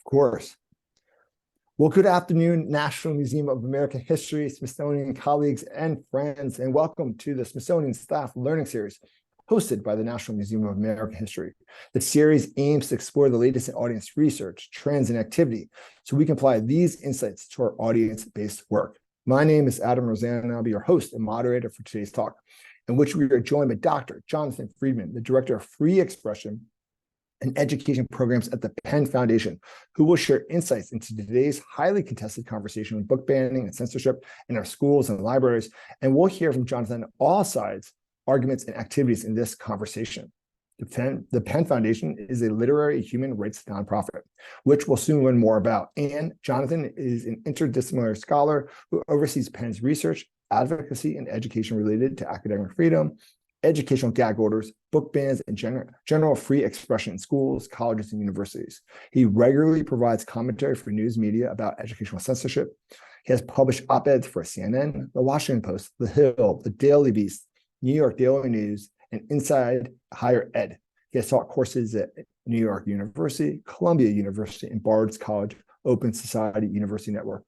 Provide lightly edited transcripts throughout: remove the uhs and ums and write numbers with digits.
course. Well, good afternoon, National Museum of American History, Smithsonian colleagues and friends, and welcome to the Smithsonian Staff Learning Series hosted by the National Museum of American History. The series aims to explore the latest in audience research, trends, and activity so we can apply these insights to our audience-based work. My name is Adam Rosanna, and I'll be your host and moderator for today's talk, in which we are joined by Dr. Jonathan Friedman, the Director of Free Expression and Education Programs at the Penn Foundation, who will share insights into today's highly contested conversation on book banning and censorship in our schools and libraries. And we'll hear from Jonathan on all sides, arguments, and activities in this conversation. The Penn Foundation is a literary human rights nonprofit, which we'll soon learn more about. And Jonathan is an interdisciplinary scholar who oversees Penn's research, advocacy, and education related to academic freedom, educational gag orders, book bans, and general free expression in schools, colleges, and universities. He regularly provides commentary for news media about educational censorship. He has published op-eds for CNN, The Washington Post, The Hill, The Daily Beast, New York Daily News, and Inside Higher Ed. He has taught courses at New York University, Columbia University, and Bard's College Open Society University Network.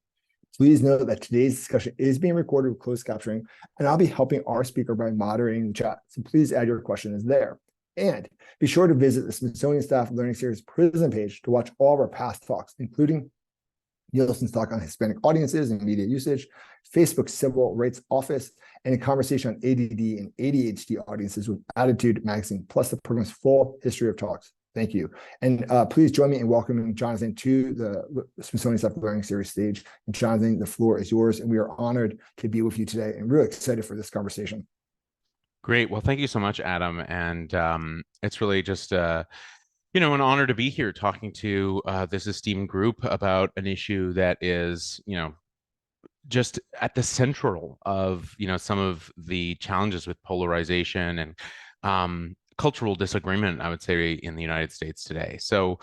Please note that today's discussion is being recorded with closed captioning, and I'll be helping our speaker by moderating the chat. So please add your questions there. And be sure to visit the Smithsonian Staff Learning Series Prism page to watch all of our past talks, including Nielsen's talk on Hispanic audiences and media usage, Facebook's Civil Rights Office, and a conversation on ADD and ADHD audiences with Attitude Magazine, plus the program's full history of talks. Thank you. And please join me in welcoming Jonathan to the Smithsonian Staff Learning Series stage. And Jonathan, the floor is yours, and we are honored to be with you today and really excited for this conversation. Great. Well, thank you so much, Adam. And it's really just an honor to be here talking to this esteemed group about an issue that is, just at the central of, some of the challenges with polarization and cultural disagreement, I would say, in the United States today. So,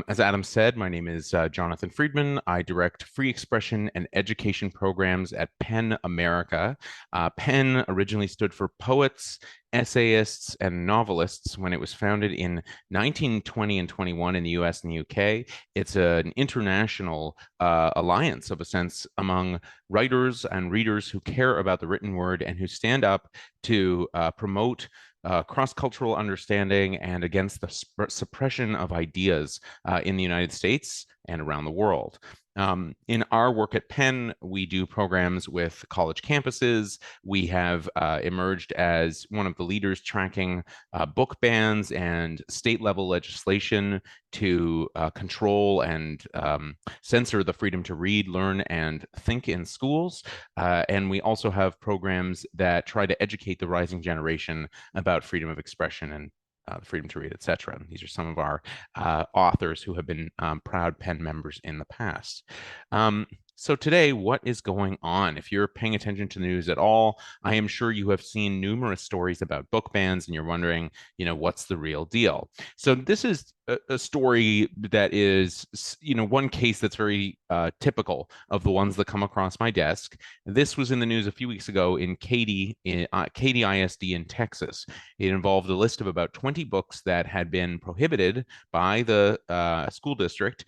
as Adam said, my name is Jonathan Friedman. I direct free expression and education programs at Penn America. Penn originally stood for poets, essayists, and novelists when it was founded in 1920 and 21 in the US and the UK. It's an international alliance, of a sense, among writers and readers who care about the written word and who stand up to promote cross-cultural understanding and against the suppression of ideas in the United States and around the world. In our work at Penn, we do programs with college campuses. We have emerged as one of the leaders tracking book bans and state-level legislation to control and censor the freedom to read, learn, and think in schools. And we also have programs that try to educate the rising generation about freedom of expression and the freedom to read, etc. These are some of our authors who have been proud Penn members in the past. So today, what is going on? If you're paying attention to the news at all, I am sure you have seen numerous stories about book bans and you're wondering, what's the real deal? So this is a story that is, one case that's very typical of the ones that come across my desk. This was in the news a few weeks ago in Katy ISD in Texas. It involved a list of about 20 books that had been prohibited by the school district.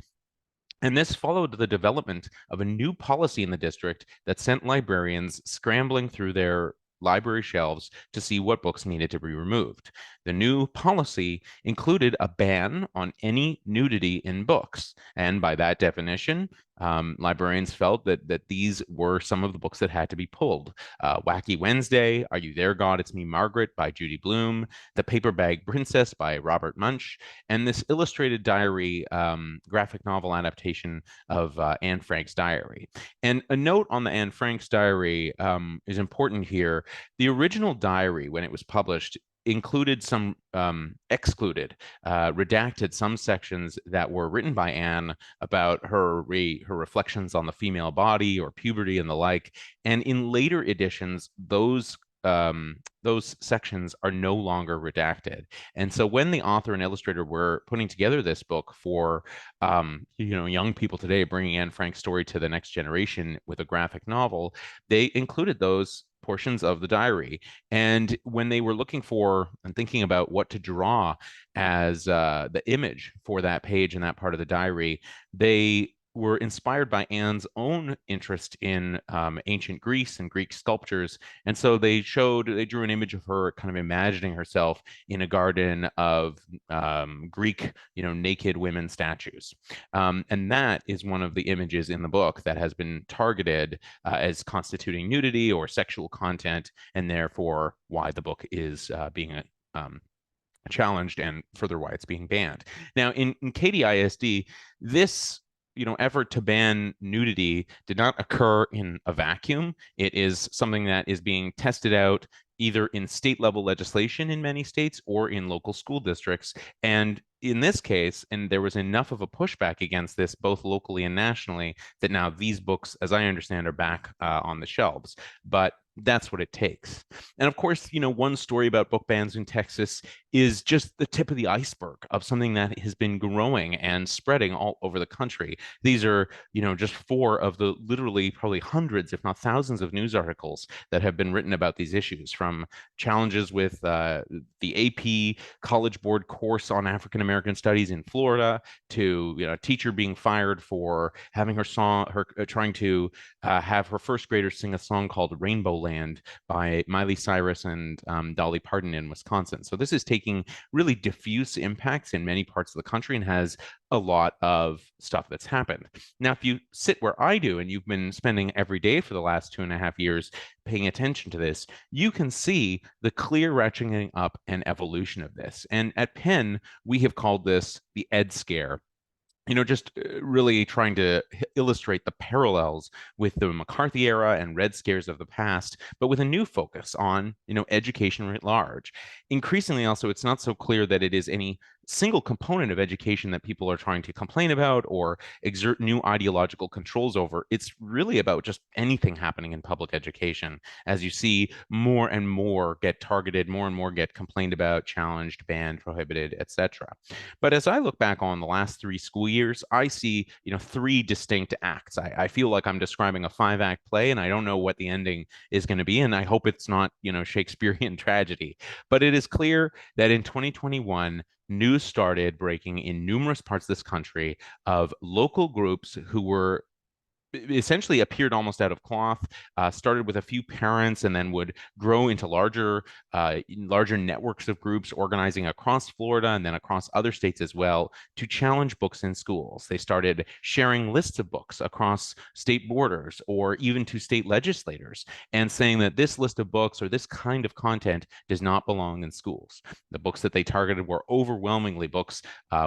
And this followed the development of a new policy in the district that sent librarians scrambling through their library shelves to see what books needed to be removed. The new policy included a ban on any nudity in books. And by that definition, librarians felt that these were some of the books that had to be pulled. Wacky Wednesday, Are You There, God? It's Me, Margaret by Judy Blume, The Paper Bag Princess by Robert Munsch, and this illustrated diary graphic novel adaptation of Anne Frank's diary. And a note on the Anne Frank's diary is important here. The original diary, when it was published, included some redacted some sections that were written by Anne about her reflections on the female body or puberty and the like. And in later editions, those sections are no longer redacted. And so when the author and illustrator were putting together this book for young people today, bringing Anne Frank's story to the next generation with a graphic novel, they included those portions of the diary. And when they were looking for and thinking about what to draw as the image for that page and that part of the diary, they were inspired by Anne's own interest in ancient Greece and Greek sculptures. And so they drew an image of her kind of imagining herself in a garden of Greek, naked women statues. And that is one of the images in the book that has been targeted as constituting nudity or sexual content, and therefore why the book is being challenged and further why it's being banned. Now, in Katy ISD, this effort to ban nudity did not occur in a vacuum. It is something that is being tested out either in state level legislation in many states or in local school districts. And in this case, and there was enough of a pushback against this, both locally and nationally, that now these books, as I understand, are back on the shelves. But that's what it takes. And of course, one story about book bans in Texas is just the tip of the iceberg of something that has been growing and spreading all over the country. These are, just four of the literally probably hundreds, if not thousands, of news articles that have been written about these issues, from challenges with the AP College Board course on African American Studies in Florida to a teacher being fired for having her trying to have her first graders sing a song called Rainbow Land by Miley Cyrus and Dolly Parton in Wisconsin. So this is taking really diffuse impacts in many parts of the country and has a lot of stuff that's happened. Now, if you sit where I do, and you've been spending every day for the last 2.5 years paying attention to this, you can see the clear ratcheting up and evolution of this. And at Penn, we have called this the ed scare. Just really trying to illustrate the parallels with the McCarthy era and Red Scares of the past, but with a new focus on, education writ large. Increasingly, also, it's not so clear that it is any single component of education that people are trying to complain about or exert new ideological controls over. It's really about just anything happening in public education, as you see more and more get targeted, more and more get complained about, challenged, banned, prohibited, etc. But as I look back on the last 3 school years, I see, 3 distinct acts. I feel like I'm describing a 5-act play, and I don't know what the ending is going to be, and I hope it's not, Shakespearean tragedy. But it is clear that in 2021, news started breaking in numerous parts of this country of local groups who were essentially appeared almost out of cloth, started with a few parents and then would grow into larger networks of groups organizing across Florida and then across other states as well to challenge books in schools. They started sharing lists of books across state borders or even to state legislators and saying that this list of books or this kind of content does not belong in schools. The books that they targeted were overwhelmingly books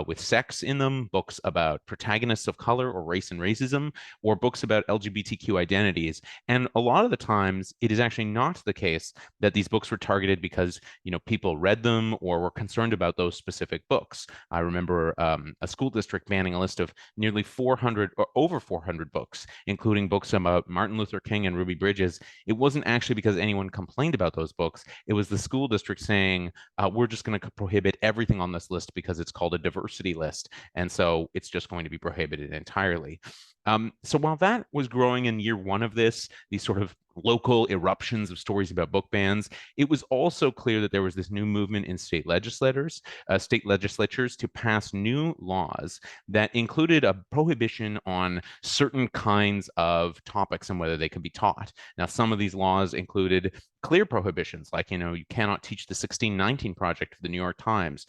with sex in them, books about protagonists of color or race and racism, or books about LGBTQ identities. And a lot of the times, it is actually not the case that these books were targeted because, people read them or were concerned about those specific books. I remember a school district banning a list of nearly 400 or over 400 books, including books about Martin Luther King and Ruby Bridges. It wasn't actually because anyone complained about those books. It was the school district saying, we're just going to prohibit everything on this list because it's called a diversity list. And so it's just going to be prohibited entirely. So while that was growing in year 1 of this, these sort of local eruptions of stories about book bans, it was also clear that there was this new movement in state legislatures to pass new laws that included a prohibition on certain kinds of topics and whether they could be taught. Now, some of these laws included clear prohibitions, like, you cannot teach the 1619 Project for the New York Times.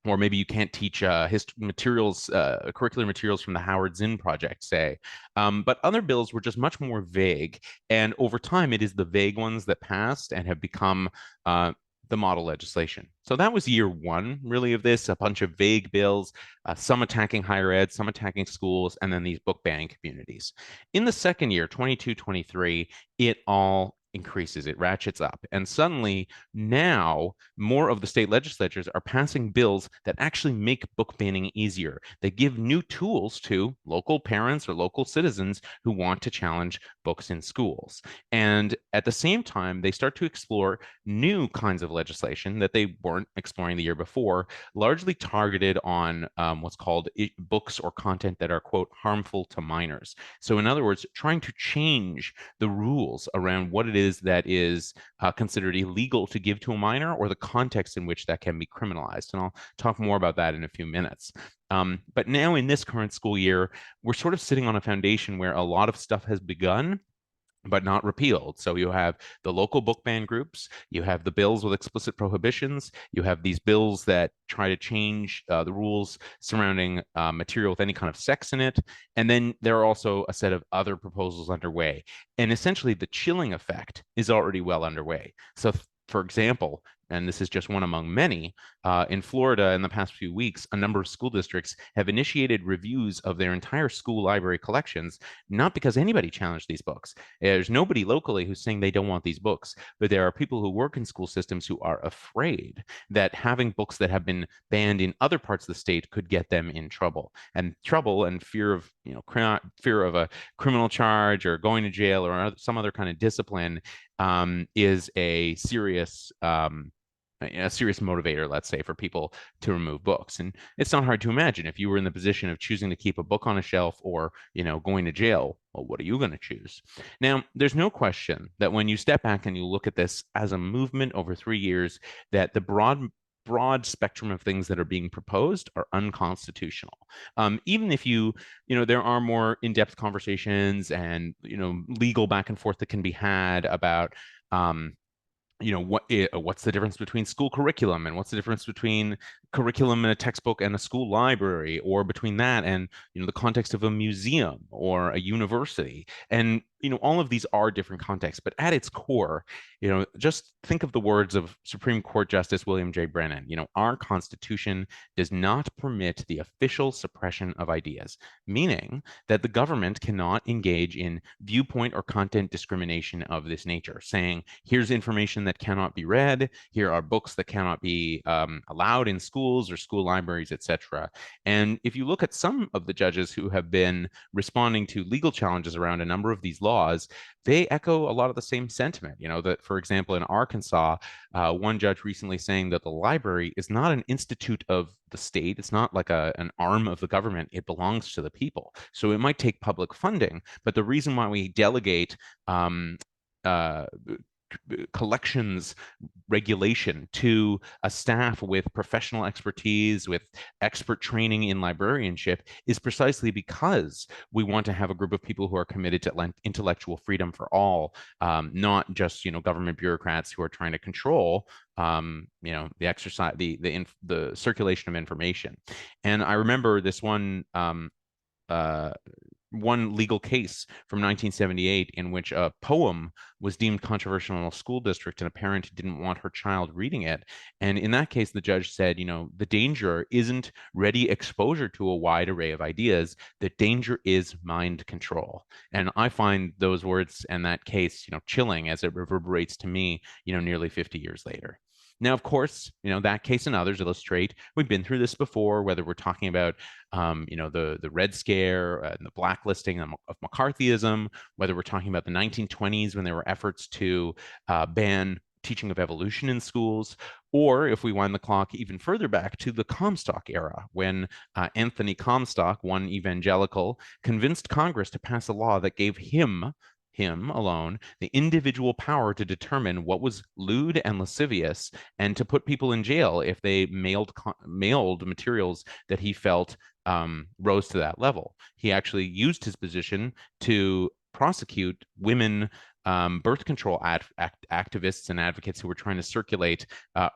Or maybe you can't teach curricular materials from the Howard Zinn Project, say. But other bills were just much more vague. And over time, it is the vague ones that passed and have become the model legislation. So that was year 1, really, of this, a bunch of vague bills, some attacking higher ed, some attacking schools, and then these book banning communities. In the second year, 22-23, it all increases, it ratchets up. And suddenly now more of the state legislatures are passing bills that actually make book banning easier. They give new tools to local parents or local citizens who want to challenge books in schools. And at the same time, they start to explore new kinds of legislation that they weren't exploring the year before, largely targeted on what's called books or content that are, quote, harmful to minors. So in other words, trying to change the rules around what it is that is considered illegal to give to a minor, or the context in which that can be criminalized. And I'll talk more about that in a few minutes. But now in this current school year, we're sort of sitting on a foundation where a lot of stuff has begun, but not repealed. So you have the local book ban groups, you have the bills with explicit prohibitions, you have these bills that try to change the rules surrounding material with any kind of sex in it, and then there are also a set of other proposals underway. And essentially the chilling effect is already well underway. So for example, and this is just one among many, in Florida in the past few weeks, a number of school districts have initiated reviews of their entire school library collections, not because anybody challenged these books. There's nobody locally who's saying they don't want these books, but there are people who work in school systems who are afraid that having books that have been banned in other parts of the state could get them in trouble. And fear of, fear of a criminal charge or going to jail or some other kind of discipline is a serious motivator, let's say, for people to remove books. And it's not hard to imagine if you were in the position of choosing to keep a book on a shelf or, going to jail, well, what are you going to choose? Now, there's no question that when you step back and you look at this as a movement over 3 years, that the broad spectrum of things that are being proposed are unconstitutional. Even if there are more in-depth conversations and, legal back and forth that can be had about, what's the difference between school curriculum, and what's the difference between curriculum in a textbook and a school library, or between that and the context of a museum or a university. And all of these are different contexts, but at its core, just think of the words of Supreme Court Justice William J. Brennan. Our Constitution does not permit the official suppression of ideas, meaning that the government cannot engage in viewpoint or content discrimination of this nature, saying, here's information that cannot be read, here are books that cannot be allowed in schools or school libraries, etc. And if you look at some of the judges who have been responding to legal challenges around a number of these laws, they echo a lot of the same sentiment. That, for example, in Arkansas, one judge recently saying that the library is not an institute of the state. It's not like an arm of the government. It belongs to the people. So it might take public funding, but the reason why we delegate collections regulation to a staff with professional expertise, with expert training in librarianship, is precisely because we want to have a group of people who are committed to intellectual freedom for all, not just government bureaucrats who are trying to control the exercise, the circulation of information. And I remember this one legal case from 1978 in which a poem was deemed controversial in a school district and a parent didn't want her child reading it. And in that case, the judge said, the danger isn't ready exposure to a wide array of ideas. The danger is mind control. And I find those words and that case, chilling as it reverberates to me, nearly 50 years later. Now, of course, that case and others illustrate we've been through this before, whether we're talking about, the Red Scare and the blacklisting of McCarthyism, whether we're talking about the 1920s when there were efforts to ban teaching of evolution in schools, or if we wind the clock even further back to the Comstock era, when Anthony Comstock, one evangelical, convinced Congress to pass a law that gave him alone the individual power to determine what was lewd and lascivious, and to put people in jail if they mailed materials that he felt rose to that level. He actually used his position to prosecute women birth control activists and advocates who were trying to circulate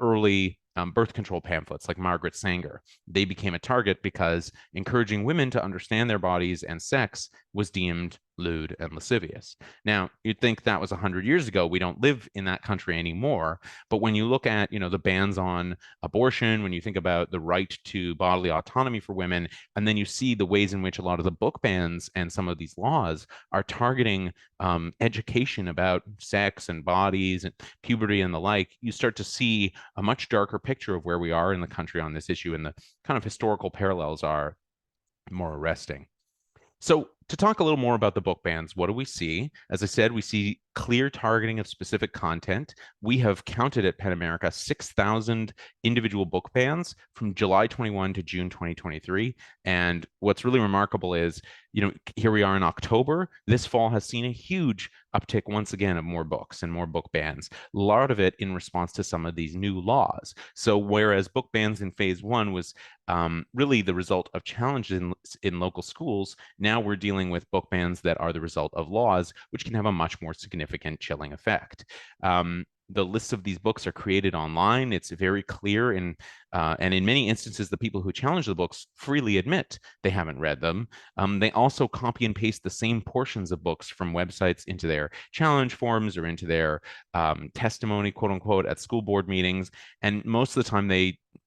early birth control pamphlets, like Margaret Sanger. They became a target because encouraging women to understand their bodies and sex was deemed lewd and lascivious. Now, you'd think that was 100 years ago. We don't live in that country anymore. But when you look at, the bans on abortion, when you think about the right to bodily autonomy for women, and then you see the ways in which a lot of the book bans and some of these laws are targeting education about sex and bodies and puberty and the like, you start to see a much darker picture of where we are in the country on this issue, and the kind of historical parallels are more arresting. So to talk a little more about the book bans, what do we see? As I said, we see clear targeting of specific content. We have counted at PEN America 6,000 individual book bans from July 21 to June 2023. And what's really remarkable is, here we are in October. This fall has seen a huge uptick once again of more books and more book bans. A lot of it in response to some of these new laws. So whereas book bans in phase one was really the result of challenges in local schools, now we're dealing with book bans that are the result of laws, which can have a much more significant chilling effect. The lists of these books are created online. It's very clear, and in many instances, the people who challenge the books freely admit they haven't read them. They also copy and paste the same portions of books from websites into their challenge forms or into their testimony, quote unquote, at school board meetings. And most of the time,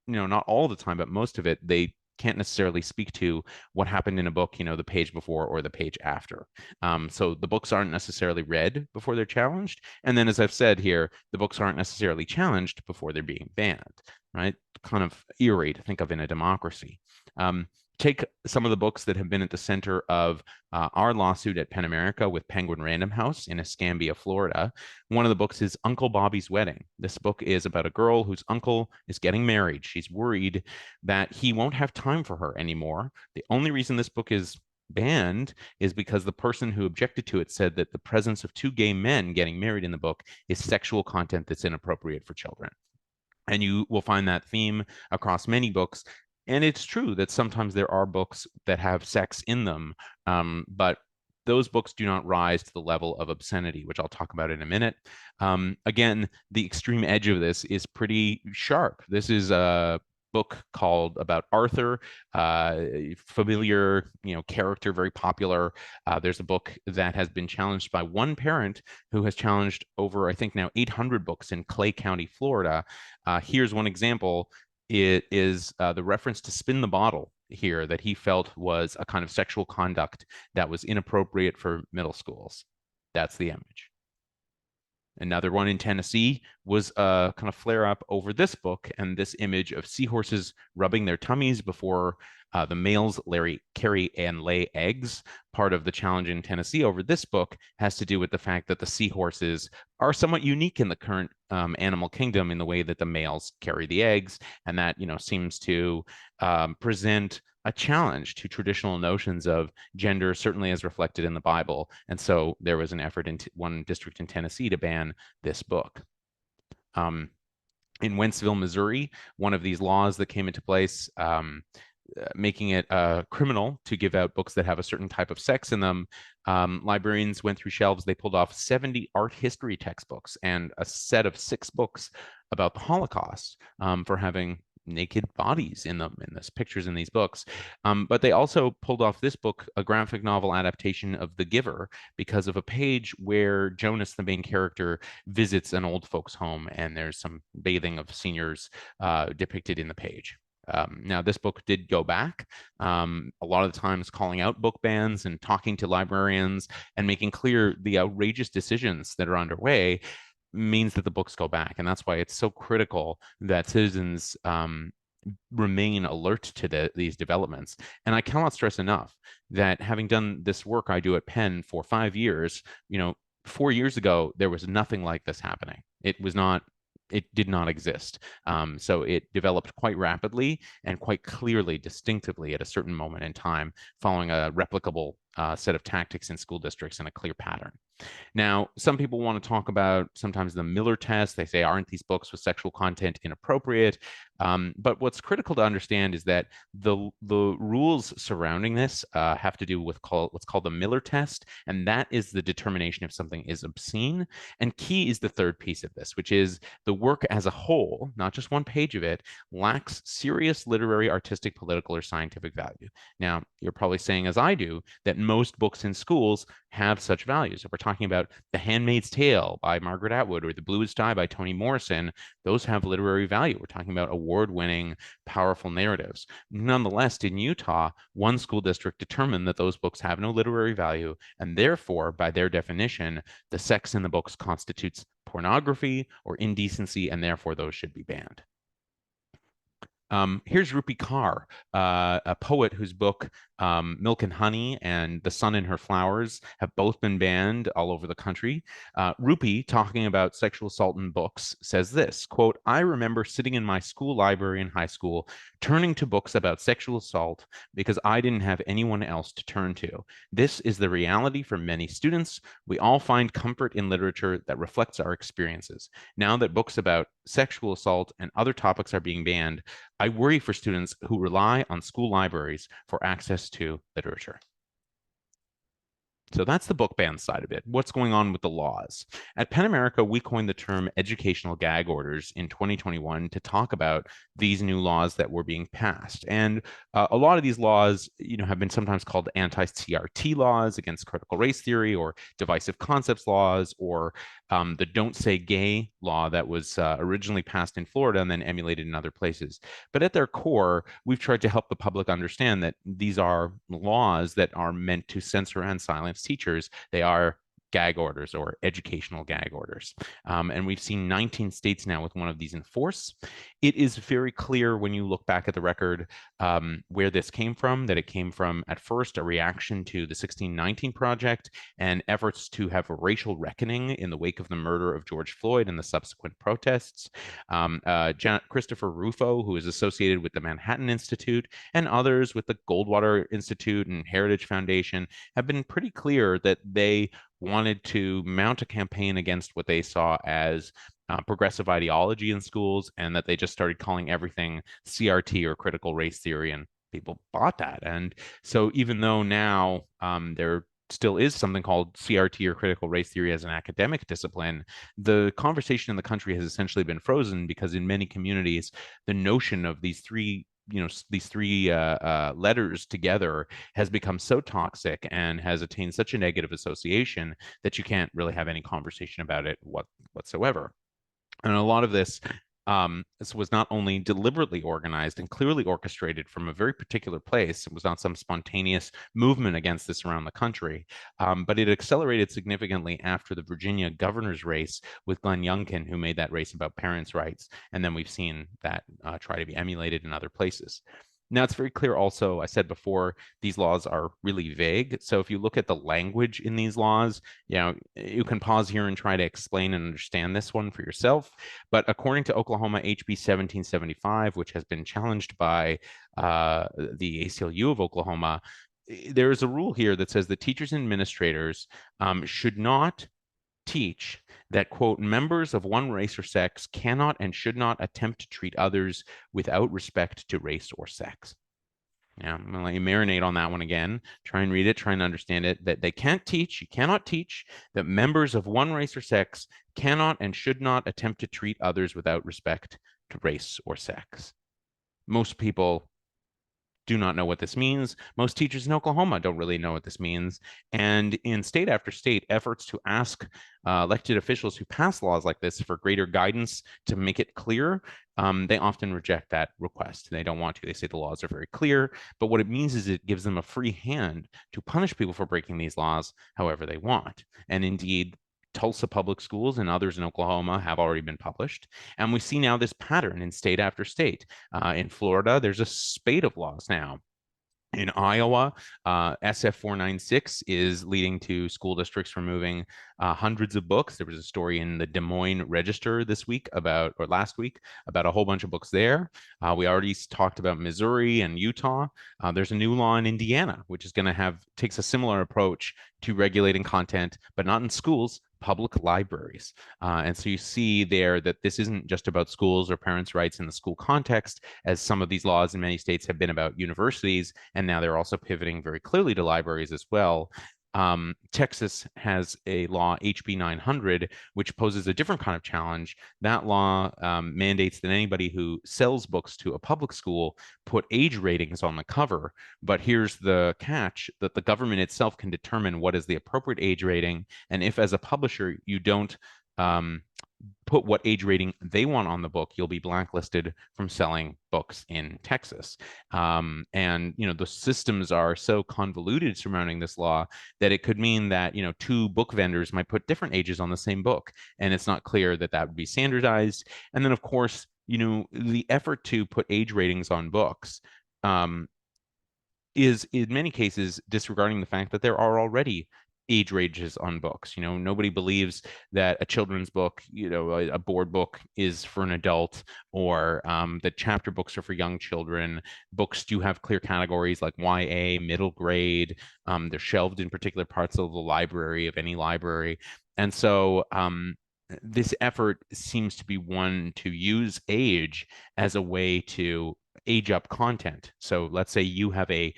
not all the time, but most of it, they can't necessarily speak to what happened in a book, the page before or the page after. So the books aren't necessarily read before they're challenged. And then, as I've said here, the books aren't necessarily challenged before they're being banned, right? Kind of eerie to think of in a democracy. Take some of the books that have been at the center of our lawsuit at Penn America with Penguin Random House in Escambia, Florida. One of the books is Uncle Bobby's Wedding. This book is about a girl whose uncle is getting married. She's worried that he won't have time for her anymore. The only reason this book is banned is because the person who objected to it said that the presence of two gay men getting married in the book is sexual content that's inappropriate for children. And you will find that theme across many books. And it's true that sometimes there are books that have sex in them, but those books do not rise to the level of obscenity, which I'll talk about in a minute. Again, the extreme edge of this is pretty sharp. This is a book called about Arthur, familiar, character, very popular. There's a book that has been challenged by one parent who has challenged over, I think now 800 books in Clay County, Florida. Here's one example. It is the reference to Spin the Bottle here that he felt was a kind of sexual conduct that was inappropriate for middle schools. That's the image. Another one in Tennessee was a kind of flare up over this book and this image of seahorses rubbing their tummies before the males carry and lay eggs. Part of the challenge in Tennessee over this book has to do with the fact that the seahorses are somewhat unique in the current animal kingdom in the way that the males carry the eggs, and that seems to present a challenge to traditional notions of gender, certainly as reflected in the Bible. And so there was an effort in one district in Tennessee to ban this book. In Wentzville, Missouri, one of these laws that came into place making it criminal to give out books that have a certain type of sex in them. Librarians went through shelves. They pulled off 70 art history textbooks and a set of 6 books about the Holocaust for having naked bodies in them, in this pictures in these books. But they also pulled off this book, a graphic novel adaptation of The Giver, because of a page where Jonas, the main character, visits an old folks' home, and there's some bathing of seniors depicted in the page. Now, this book did go back, a lot of the times calling out book bans and talking to librarians and making clear the outrageous decisions that are underway means that the books go back. And that's why it's so critical that citizens remain alert to these developments. And I cannot stress enough that having done this work I do at Penn for 5 years, 4 years ago, there was nothing like this happening. It did not exist. So it developed quite rapidly and quite clearly, distinctively at a certain moment in time, following a replicable set of tactics in school districts and a clear pattern. Now, some people want to talk about sometimes the Miller test. They say, aren't these books with sexual content inappropriate? But what's critical to understand is that the rules surrounding this have to do with what's called the Miller test, and that is the determination if something is obscene. And key is the third piece of this, which is the work as a whole, not just one page of it, lacks serious literary, artistic, political, or scientific value. Now, you're probably saying, as I do, that most books in schools have such values. If we're talking about The Handmaid's Tale by Margaret Atwood or The Bluest Sky by Toni Morrison, those have literary value. We're talking about award-winning, powerful narratives. Nonetheless, in Utah, one school district determined that those books have no literary value, and therefore, by their definition, the sex in the books constitutes pornography or indecency, and therefore those should be banned. Here's Rupi Kaur, a poet whose book Milk and Honey and The Sun in Her Flowers have both been banned all over the country. Rupi, talking about sexual assault in books, says this, quote, "I remember sitting in my school library in high school, turning to books about sexual assault because I didn't have anyone else to turn to. This is the reality for many students. We all find comfort in literature that reflects our experiences. Now that books about sexual assault and other topics are being banned, I worry for students who rely on school libraries for access to literature." So that's the book ban side of it. What's going on with the laws? At PEN America, we coined the term educational gag orders in 2021 to talk about these new laws that were being passed. And a lot of these laws, have been sometimes called anti-CRT laws against critical race theory, or divisive concepts laws, or the Don't Say Gay law that was originally passed in Florida and then emulated in other places. But at their core, we've tried to help the public understand that these are laws that are meant to censor and silence teachers. They are gag orders or educational gag orders. And we've seen 19 states now with one of these in force. It is very clear when you look back at the record where this came from, that it came from at first a reaction to the 1619 Project and efforts to have a racial reckoning in the wake of the murder of George Floyd and the subsequent protests. Christopher Rufo, who is associated with the Manhattan Institute, and others with the Goldwater Institute and Heritage Foundation have been pretty clear that they wanted to mount a campaign against what they saw as progressive ideology in schools, and that they just started calling everything CRT or critical race theory, and people bought that. And so even though now there still is something called CRT or critical race theory as an academic discipline, the conversation in the country has essentially been frozen because in many communities, the notion of these three letters together has become so toxic and has attained such a negative association that you can't really have any conversation about it whatsoever. And a lot of this was not only deliberately organized and clearly orchestrated from a very particular place. It was not some spontaneous movement against this around the country, but it accelerated significantly after the Virginia governor's race with Glenn Youngkin, who made that race about parents' rights. And then we've seen that try to be emulated in other places. Now, it's very clear also, I said before, these laws are really vague. So if you look at the language in these laws, you can pause here and try to explain and understand this one for yourself. But according to Oklahoma HB 1775, which has been challenged by the ACLU of Oklahoma, there is a rule here that says that teachers and administrators should not teach that, quote, members of one race or sex cannot and should not attempt to treat others without respect to race or sex. Yeah, I'm gonna let you marinate on that one again. Try and read it, try and understand it, that they can't teach, you cannot teach that members of one race or sex cannot and should not attempt to treat others without respect to race or sex. Most people do not know what this means. Most teachers in Oklahoma don't really know what this means. And in state after state, efforts to ask elected officials who pass laws like this for greater guidance to make it clear, they often reject that request. They don't want to. They say the laws are very clear. But what it means is it gives them a free hand to punish people for breaking these laws however they want. And indeed, Tulsa Public Schools and others in Oklahoma have already been published. And we see now this pattern in state after state. In Florida, there's a spate of laws now. In Iowa, SF 496 is leading to school districts removing hundreds of books. There was a story in the Des Moines Register last week about a whole bunch of books there. We already talked about Missouri and Utah. There's a new law in Indiana, which is going to takes a similar approach to regulating content, but not in schools, public libraries. And so you see there that this isn't just about schools or parents' rights in the school context, as some of these laws in many states have been about universities, and now they're also pivoting very clearly to libraries as well. Texas has a law, HB 900, which poses a different kind of challenge. That law mandates that anybody who sells books to a public school put age ratings on the cover. But here's the catch, that the government itself can determine what is the appropriate age rating. And if as a publisher you don't put what age rating they want on the book, you'll be blacklisted from selling books in Texas. And the systems are so convoluted surrounding this law that it could mean that two book vendors might put different ages on the same book, and it's not clear that that would be standardized. And then of course, the effort to put age ratings on books is in many cases disregarding the fact that there are already age ranges on books. Nobody believes that a children's book, a board book is for an adult, or that chapter books are for young children. Books do have clear categories like YA, middle grade. They're shelved in particular parts of the library, of any library. And so this effort seems to be one to use age as a way to age up content. So let's say you have a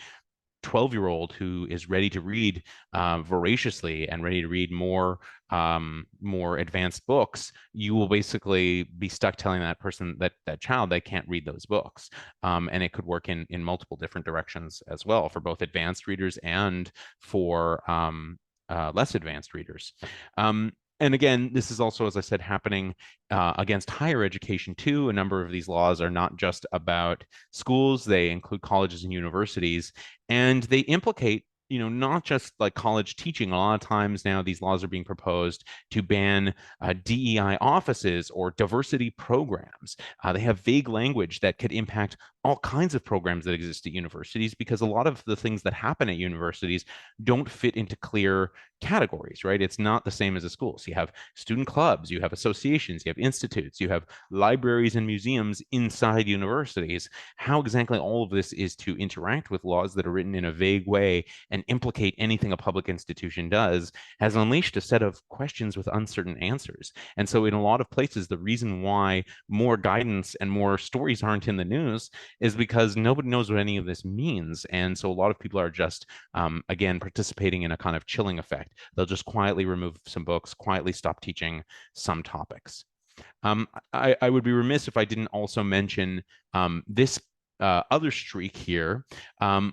12-year-old who is ready to read voraciously and ready to read more advanced books. You will basically be stuck telling that person, that child, they can't read those books. And it could work in multiple different directions as well, for both advanced readers and for less advanced readers. And again, this is also, as I said, happening against higher education too. A number of these laws are not just about schools, they include colleges and universities, and they implicate not just like college teaching. A lot of times now these laws are being proposed to ban DEI offices or diversity programs. They have vague language that could impact all kinds of programs that exist at universities, because a lot of the things that happen at universities don't fit into clear categories, right? It's not the same as a school. So you have student clubs, you have associations, you have institutes, you have libraries and museums inside universities. How exactly all of this is to interact with laws that are written in a vague way and implicate anything a public institution does has unleashed a set of questions with uncertain answers. And so in a lot of places, the reason why more guidance and more stories aren't in the news is because nobody knows what any of this means. And so a lot of people are just, again, participating in a kind of chilling effect. They'll just quietly remove some books, quietly stop teaching some topics. I would be remiss if I didn't also mention this other streak here,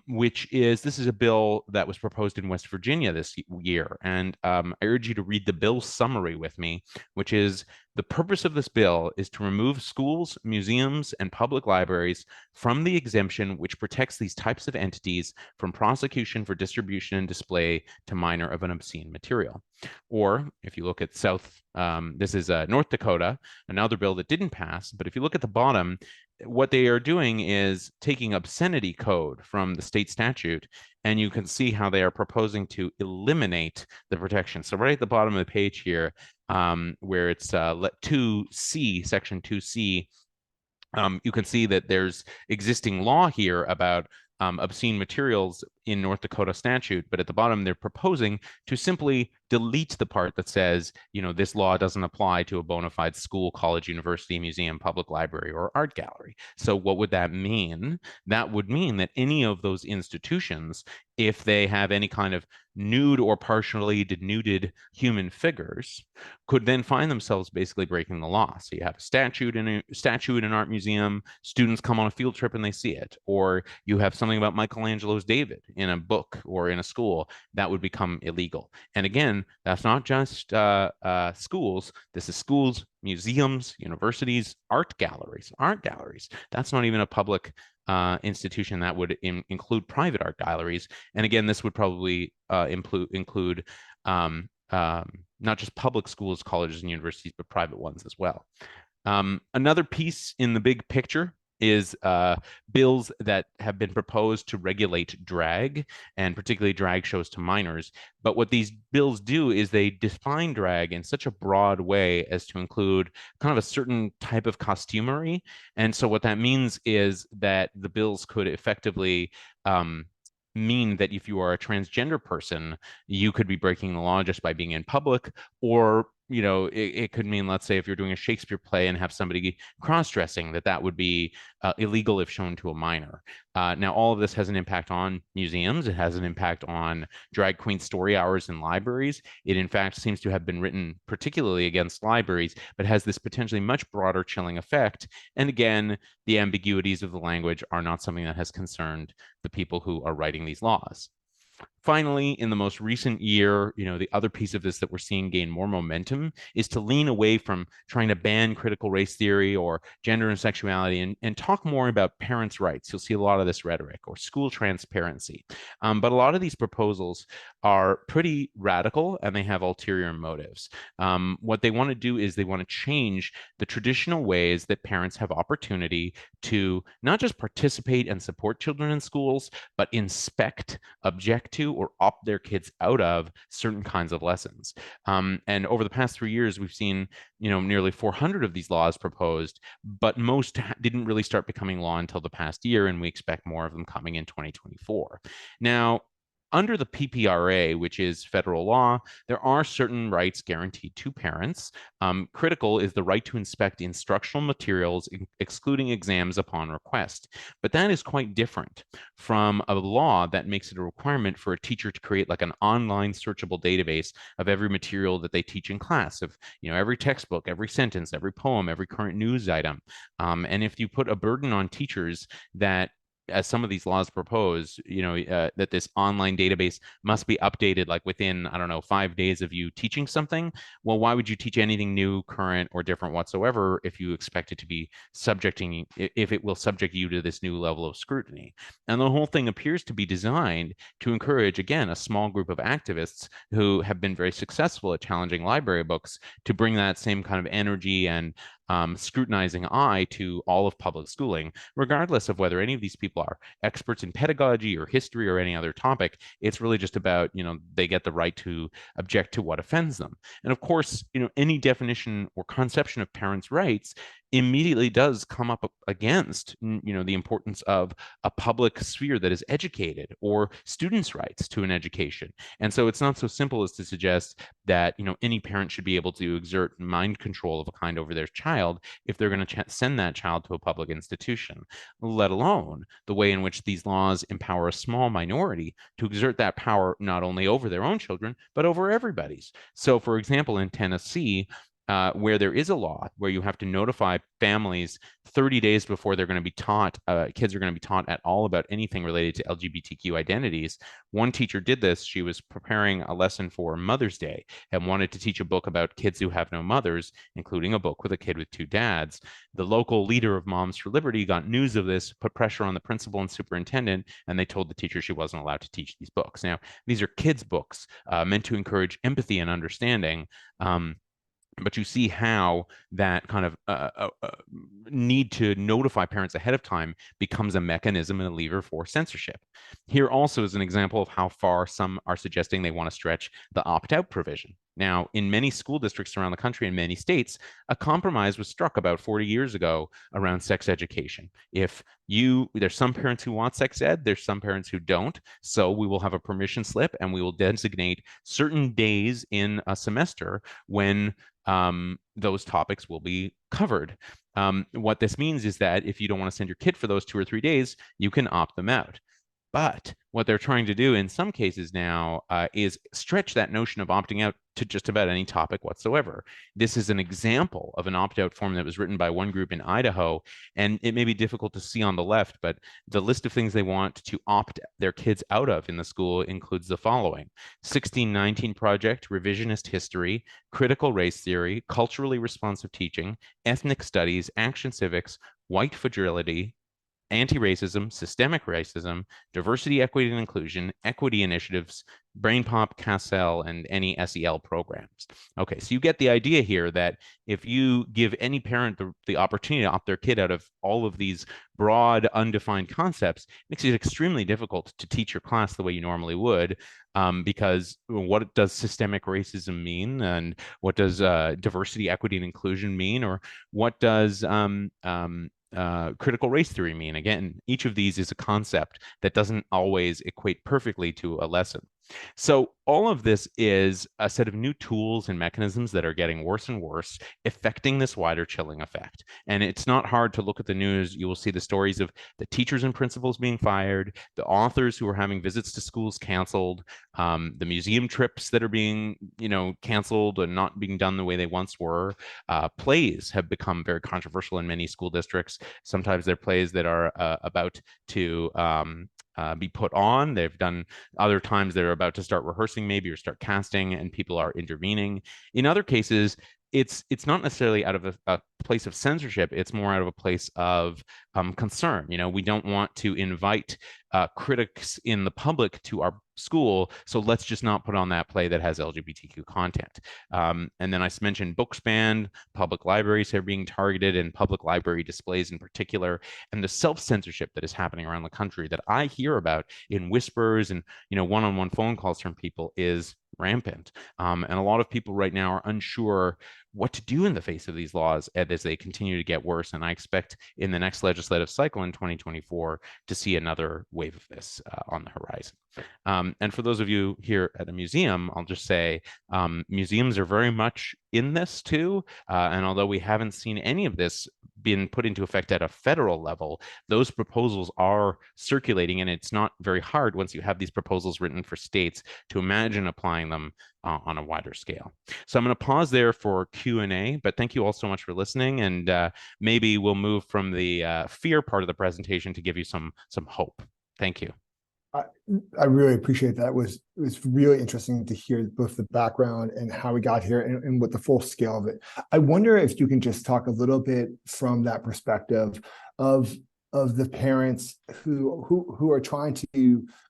which is, this is a bill that was proposed in West Virginia this year. And I urge you to read the bill summary with me, which is, the purpose of this bill is to remove schools, museums, and public libraries from the exemption which protects these types of entities from prosecution for distribution and display to minor of an obscene material. Or if you look at this is North Dakota, another bill that didn't pass, but if you look at the bottom, what they are doing is taking obscenity code from the state statute, and you can see how they are proposing to eliminate the protection. So right at the bottom of the page here, where it's 2C, section 2C, you can see that there's existing law here about obscene materials in North Dakota statute, but at the bottom they're proposing to simply delete the part that says, this law doesn't apply to a bona fide school, college, university, museum, public library, or art gallery. So what would that mean? That would mean that any of those institutions, if they have any kind of nude or partially denuded human figures, could then find themselves basically breaking the law. So you have a statue in an art museum, students come on a field trip and they see it, or you have something about Michelangelo's David in a book or in a school, that would become illegal. And again, that's not just schools. This is schools, museums, universities, art galleries. That's not even a public institution. That would include private art galleries. And again, this would probably include not just public schools, colleges, and universities, but private ones as well. Another piece in the big picture is bills that have been proposed to regulate drag, and particularly drag shows to minors. But what these bills do is they define drag in such a broad way as to include kind of a certain type of costumery. And so what that means is that the bills could effectively mean that if you are a transgender person, you could be breaking the law just by being in public, or it could mean, let's say, if you're doing a Shakespeare play and have somebody cross-dressing, that would be illegal if shown to a minor. Now, all of this has an impact on museums. It has an impact on drag queen story hours in libraries. It, in fact, seems to have been written particularly against libraries, but has this potentially much broader chilling effect. And again, the ambiguities of the language are not something that has concerned the people who are writing these laws. Finally, in the most recent year, the other piece of this that we're seeing gain more momentum is to lean away from trying to ban critical race theory or gender and sexuality and talk more about parents' rights. You'll see a lot of this rhetoric, or school transparency. But a lot of these proposals are pretty radical and they have ulterior motives. What they want to do is they want to change the traditional ways that parents have opportunity to not just participate and support children in schools, but inspect, object to, or opt their kids out of certain kinds of lessons. And over the past 3 years, we've seen, nearly 400 of these laws proposed, but most didn't really start becoming law until the past year, and we expect more of them coming in 2024. Now, under the PPRA, which is federal law, there are certain rights guaranteed to parents. Critical is the right to inspect instructional materials, excluding exams upon request. But that is quite different from a law that makes it a requirement for a teacher to create like an online searchable database of every material that they teach in class, of every textbook, every sentence, every poem, every current news item. And if you put a burden on teachers that, as some of these laws propose, that this online database must be updated like within, I don't know, 5 days of you teaching something. Well, why would you teach anything new, current, or different whatsoever if you expect it to be if it will subject you to this new level of scrutiny? And the whole thing appears to be designed to encourage, again, a small group of activists who have been very successful at challenging library books to bring that same kind of energy and scrutinizing eye to all of public schooling, regardless of whether any of these people are experts in pedagogy or history or any other topic. It's really just about, they get the right to object to what offends them. And of course, any definition or conception of parents' rights immediately does come up against, the importance of a public sphere that is educated, or students' rights to an education. And so it's not so simple as to suggest that, any parent should be able to exert mind control of a kind over their child if they're going to send that child to a public institution, let alone the way in which these laws empower a small minority to exert that power not only over their own children, but over everybody's. So, for example, in Tennessee, where there is a law where you have to notify families 30 days before they're going to be taught, kids are going to be taught at all about anything related to LGBTQ identities. One teacher did this. She was preparing a lesson for Mother's Day and wanted to teach a book about kids who have no mothers, including a book with a kid with two dads. The local leader of Moms for Liberty got news of this, put pressure on the principal and superintendent, and they told the teacher she wasn't allowed to teach these books. Now, these are kids' books meant to encourage empathy and understanding. But you see how that kind of need to notify parents ahead of time becomes a mechanism and a lever for censorship. Here also is an example of how far some are suggesting they want to stretch the opt-out provision. Now, in many school districts around the country and many states, a compromise was struck about 40 years ago around sex education. There's some parents who want sex ed, there's some parents who don't. So we will have a permission slip and we will designate certain days in a semester when those topics will be covered. What this means is that if you don't want to send your kid for those 2 or 3 days, you can opt them out. But what they're trying to do in some cases now is stretch that notion of opting out to just about any topic whatsoever. This is an example of an opt-out form that was written by one group in Idaho, and it may be difficult to see on the left, but the list of things they want to opt their kids out of in the school includes the following: 1619 Project, revisionist history, critical race theory, culturally responsive teaching, ethnic studies, action civics, white fragility, anti-racism, systemic racism, diversity, equity, and inclusion, equity initiatives, Brain Pop, CASEL, and any SEL programs. Okay, so you get the idea here that if you give any parent the opportunity to opt their kid out of all of these broad, undefined concepts, it makes it extremely difficult to teach your class the way you normally would, because what does systemic racism mean? And what does diversity, equity, and inclusion mean? Or what does critical race theory mean? Again, each of these is a concept that doesn't always equate perfectly to a lesson. So all of this is a set of new tools and mechanisms that are getting worse and worse, affecting this wider chilling effect. And it's not hard to look at the news. You will see the stories of the teachers and principals being fired, the authors who are having visits to schools canceled, the museum trips that are being, canceled and not being done the way they once were. Plays have become very controversial in many school districts. Sometimes they're plays that are about to be put on. They've done other times they're about to start rehearsing maybe or start casting, and people are intervening. In other cases, it's not necessarily out of a place of censorship. It's more out of a place of concern. We don't want to invite critics in the public to our school, so let's just not put on that play that has LGBTQ content. And then I mentioned books banned, public libraries are being targeted, and public library displays in particular, and the self-censorship that is happening around the country that I hear about in whispers and one-on-one phone calls from people is rampant. And a lot of people right now are unsure what to do in the face of these laws as they continue to get worse. And I expect in the next legislative cycle in 2024 to see another wave of this on the horizon. And for those of you here at the museum, I'll just say museums are very much in this too. And although we haven't seen any of this being put into effect at a federal level, those proposals are circulating, and it's not very hard once you have these proposals written for states to imagine applying them on a wider scale. So I'm going to pause there for Q&A, but thank you all so much for listening, and maybe we'll move from the fear part of the presentation to give you some hope. Thank you. I really appreciate that. It was really interesting to hear both the background and how we got here and what the full scale of it. I wonder if you can just talk a little bit from that perspective of the parents who are trying to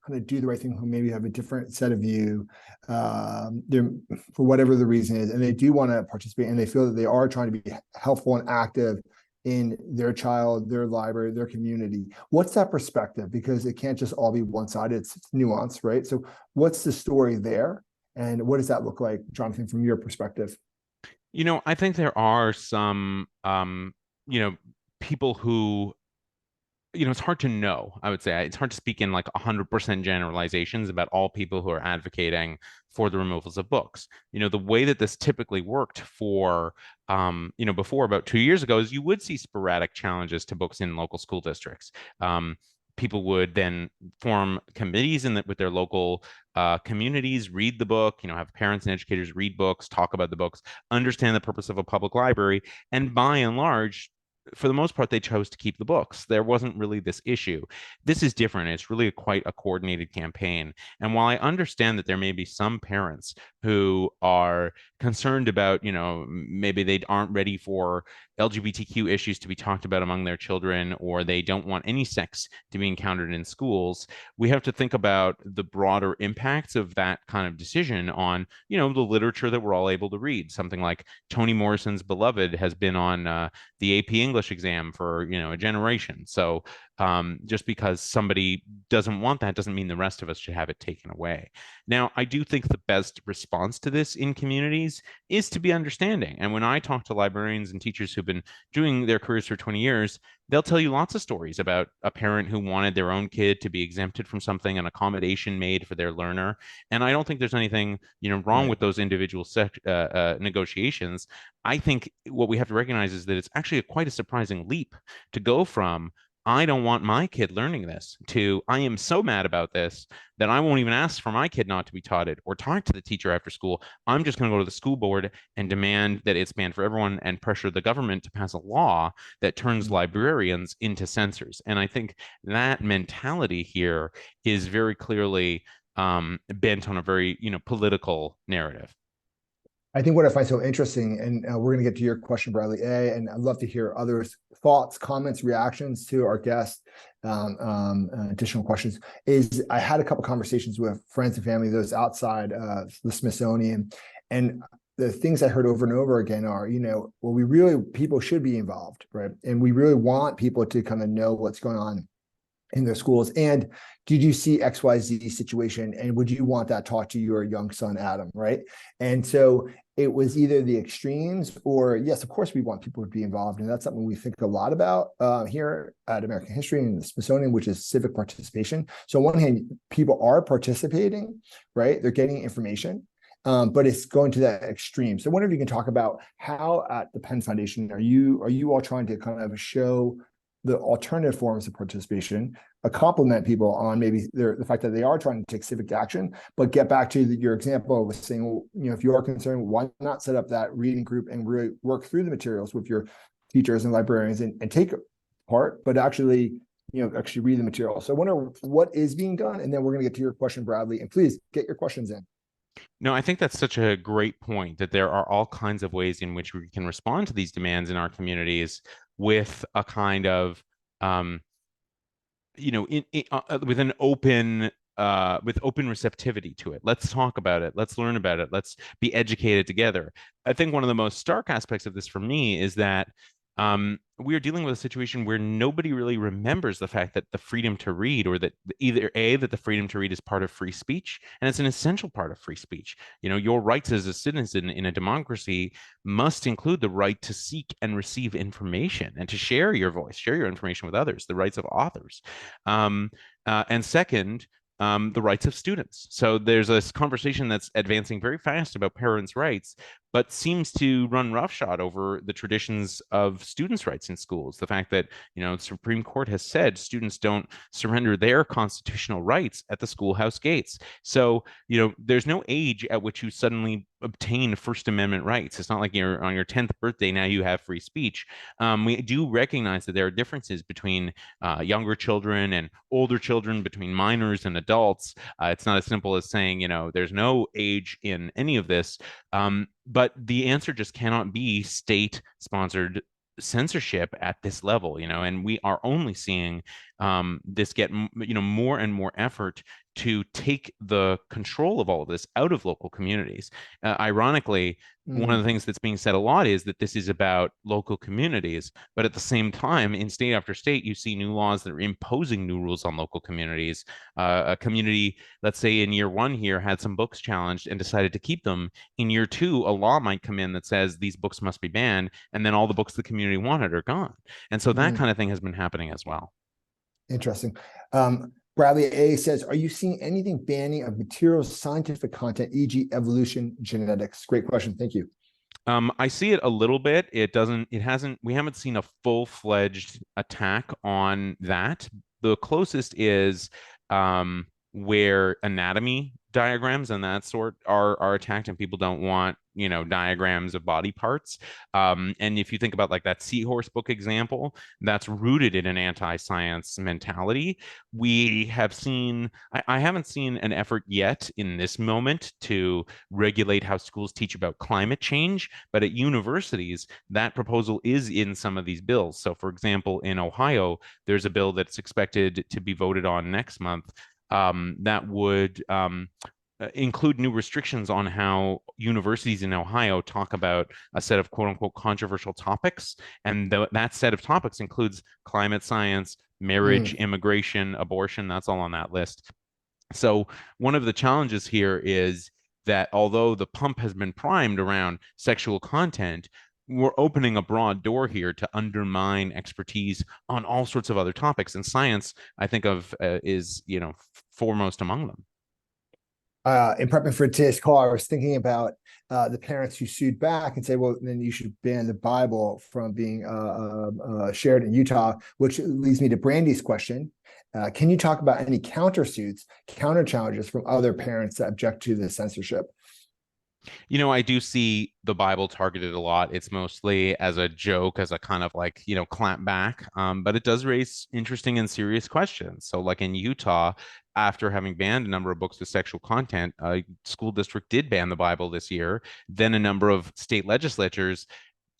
kind of do the right thing, who maybe have a different set of view, they're, for whatever the reason is, and they do want to participate, and they feel that they are trying to be helpful and active in their child, their library, their community. What's that perspective? Because it can't just all be one-sided, it's nuanced, right? So what's the story there? And what does that look like, Jonathan, from your perspective? I think there are some, people who, it's hard to know. I would say it's hard to speak in like 100% generalizations about all people who are advocating for the removals of books. The way that this typically worked for, before about 2 years ago is you would see sporadic challenges to books in local school districts. People would then form committees with their local communities, read the book, have parents and educators read books, talk about the books, understand the purpose of a public library, and by and large, for the most part, they chose to keep the books. There wasn't really this issue. This is different. It's really quite a coordinated campaign. And while I understand that there may be some parents who are concerned about, maybe they aren't ready for LGBTQ issues to be talked about among their children, or they don't want any sex to be encountered in schools, we have to think about the broader impacts of that kind of decision on, the literature that we're all able to read. Something like Toni Morrison's Beloved has been on the AP English exam for, a generation. So just because somebody doesn't want that doesn't mean the rest of us should have it taken away. Now, I do think the best response to this in communities is to be understanding. And when I talk to librarians and teachers who've been doing their careers for 20 years, they'll tell you lots of stories about a parent who wanted their own kid to be exempted from something, an accommodation made for their learner. And I don't think there's anything, wrong with those individual negotiations. I think what we have to recognize is that it's actually quite a surprising leap to go from I don't want my kid learning this to I am so mad about this that I won't even ask for my kid not to be taught it or talk to the teacher after school. I'm just going to go to the school board and demand that it's banned for everyone and pressure the government to pass a law that turns librarians into censors. And I think that mentality here is very clearly bent on a very, political narrative. I think what I find so interesting, and we're going to get to your question, Bradley A., and I'd love to hear others' thoughts, comments, reactions to our guest, additional questions, is I had a couple conversations with friends and family, those outside the Smithsonian, and the things I heard over and over again are, people should be involved, right? And we really want people to kind of know what's going on in their schools. And did you see XYZ situation? And would you want that taught to your young son, Adam, right? And so it was either the extremes or, yes, of course, we want people to be involved. And that's something we think a lot about here at American History and the Smithsonian, which is civic participation. So on one hand, people are participating, right? They're getting information. But it's going to that extreme. So I wonder if you can talk about how at the Penn Foundation, are you all trying to kind of show the alternative forms of participation, compliment people on maybe the fact that they are trying to take civic action, but get back to your example of saying, well, if you are concerned, why not set up that reading group and really work through the materials with your teachers and librarians and take part, but actually actually read the material. So I wonder what is being done, and then we're going to get to your question, Bradley. And please get your questions in. No, I think that's such a great point that there are all kinds of ways in which we can respond to these demands in our communities with a kind of um, with an open with open receptivity to it. Let's talk about it. Let's learn about it. Let's be educated together. I think one of the most stark aspects of this for me is that we are dealing with a situation where nobody really remembers the fact that the freedom to read, or that either A, that the freedom to read is part of free speech, and it's an essential part of free speech. Your rights as a citizen in a democracy must include the right to seek and receive information and to share your voice, share your information with others, the rights of authors. And second, the rights of students. So there's this conversation that's advancing very fast about parents' rights, but seems to run roughshod over the traditions of students' rights in schools. The fact that, the Supreme Court has said students don't surrender their constitutional rights at the schoolhouse gates. So, there's no age at which you suddenly obtain First Amendment rights. It's not like you're on your 10th birthday, now you have free speech. We do recognize that there are differences between younger children and older children, between minors and adults. It's not as simple as saying, there's no age in any of this. But the answer just cannot be state-sponsored censorship at this level, and we are only seeing this get, more and more effort to take the control of all of this out of local communities. Ironically, one of the things that's being said a lot is that this is about local communities, but at the same time, in state after state, you see new laws that are imposing new rules on local communities. A community, let's say in year one here, had some books challenged and decided to keep them. In year two, a law might come in that says these books must be banned, and then all the books the community wanted are gone. And so that kind of thing has been happening as well. Interesting. Bradley A says, are you seeing anything banning of materials, scientific content, e.g. evolution, genetics? Great question. Thank you. I see it a little bit. We haven't seen a full-fledged attack on that. The closest is where anatomy diagrams and that sort are attacked, and people don't want diagrams of body parts. And if you think about like that seahorse book example, that's rooted in an anti-science mentality. I haven't seen an effort yet in this moment to regulate how schools teach about climate change, but at universities, that proposal is in some of these bills. So for example, in Ohio, there's a bill that's expected to be voted on next month that would include new restrictions on how universities in Ohio talk about a set of quote unquote controversial topics. And that set of topics includes climate science, marriage, immigration, abortion. That's all on that list. So one of the challenges here is that although the pump has been primed around sexual content, we're opening a broad door here to undermine expertise on all sorts of other topics. And science, I think of is, foremost among them. In prepping for today's call, I was thinking about the parents who sued back and say, well, then you should ban the Bible from being shared in Utah, which leads me to Brandy's question. Can you talk about any countersuits, counter challenges from other parents that object to the censorship? I do see the Bible targeted a lot. It's mostly as a joke, as a kind of like, clap back. But it does raise interesting and serious questions. So like in Utah, after having banned a number of books with sexual content, a school district did ban the Bible this year. Then a number of state legislatures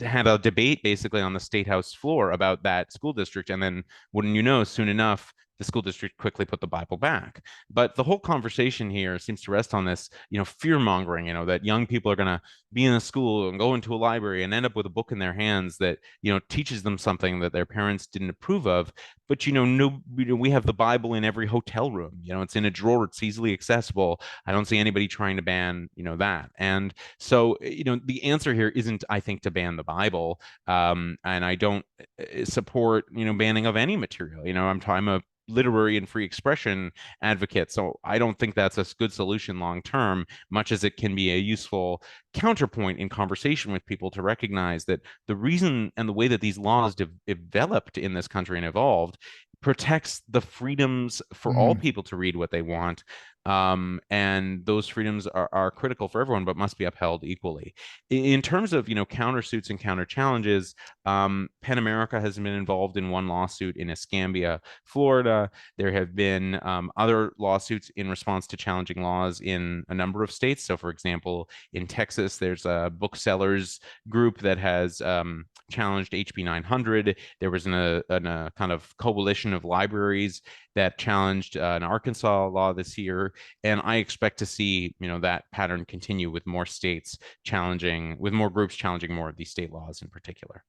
had a debate basically on the state house floor about that school district. And then wouldn't you know, soon enough, the school district quickly put the Bible back. But the whole conversation here seems to rest on this, fear mongering, that young people are going to be in a school and go into a library and end up with a book in their hands that, teaches them something that their parents didn't approve of. But, we have the Bible in every hotel room, it's in a drawer, it's easily accessible. I don't see anybody trying to ban, that. And so, the answer here isn't, I think, to ban the Bible. And I don't support, banning of any material. I'm a literary and free expression advocate. So I don't think that's a good solution long term, much as it can be a useful counterpoint in conversation with people to recognize that the reason and the way that these laws developed in this country and evolved protects the freedoms for all people to read what they want. And those freedoms are critical for everyone, but must be upheld equally. In terms of, countersuits and counter challenges, Pen America has been involved in one lawsuit in Escambia, Florida. There have been other lawsuits in response to challenging laws in a number of states. So, for example, in Texas, there's a booksellers group that has challenged HB 900. There was a kind of coalition of libraries that challenged an Arkansas law this year, and I expect to see that pattern continue with more states challenging, with more groups challenging more of these state laws in particular.